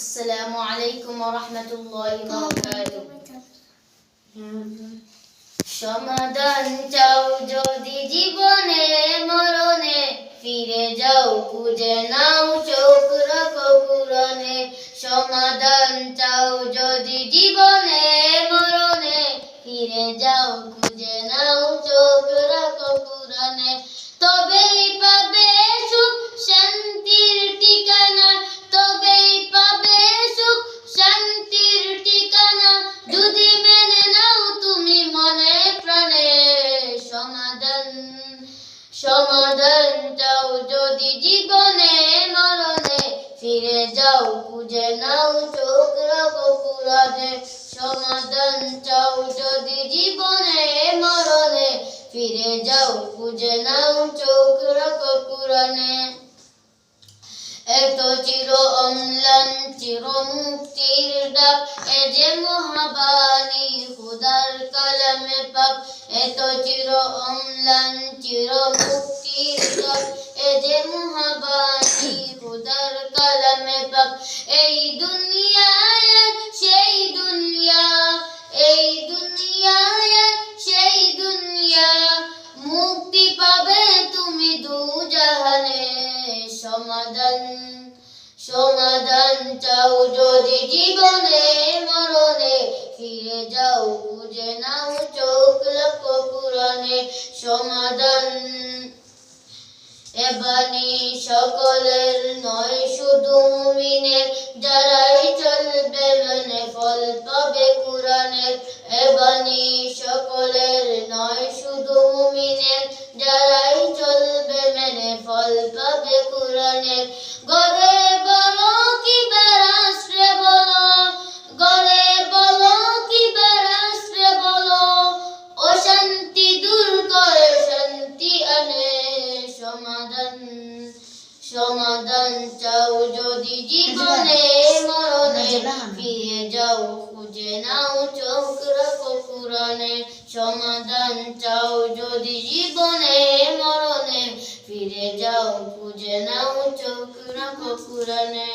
আসসালামু আলাইকুম ওয়া রাহমাতুল্লাহি ওয়া বারাকাতুহু। সমাধান চাও যদি জীবনে মরণে, ফিরে যাও খুঁজে নাও চোখ রাখো কুরআনে। সমাধান চাও যদি জীবনে মরণে, ফিরে যাও খুঁজে নাও চোখ রাখো কুরআনে। তবেই পাবে সুখ শান্তির ঠিকানা, তবেই পাবে সুখ শান্তির ঠিকানা, যদি মেনে নাও তুমি মনে প্রাণে। সমাধান চাও যদি জীবনে মরণে, ফিরে যাও খুঁজে নাও চোখ রাখো কুরআনে। সমাধান চাও যদি জীবনে মরণে, ফিরে যাও খুঁজে নাও চোখ রাখো কুরআনে। এত চির অম্লান চির মুক্তির ডাক, এ যে মহাবাণী খোদার কালামে পাক। এত চির অম্লান চির মুক্তির ডাক, এ যে মহাবাণী খোদার কালামে পাক। এই দুনিয়ায় সেই দুনিয়া, এই দুনিয়ায় সেই দুনিয়া, মুক্তি পাবে তুমি দুজাহানে। সমাধান চাও যদি জীবনে মরণে, ফিরে যাও খুঁজে নাও চোখ রাখো কুরআনে। সমাধান এ বাণী সকলের নয় শুধু মুমিনের, যারাই চলবে মেনে ফল পাবে কুরআনের। এ বাণী সকলের নয় শুধু মুমিনের, যারাই চলবে মেনে ফল পাবে কুরআনের। গড়ে বলো কি বেরাস্রে বলো, গড়ে বলো কি বেরাস্রে বলো, অশান্তি দূর করে শান্তি আনে। সমাধান চাও যদি জীবনে মরণে, ফিরে যাও খুঁজে নাও চোখ রাখো কুরআনে। সমাধান চাও যদি জীবনে মরণে, ফিরে যাও খুঁজে নাও চোখ রাখো কুরআনে।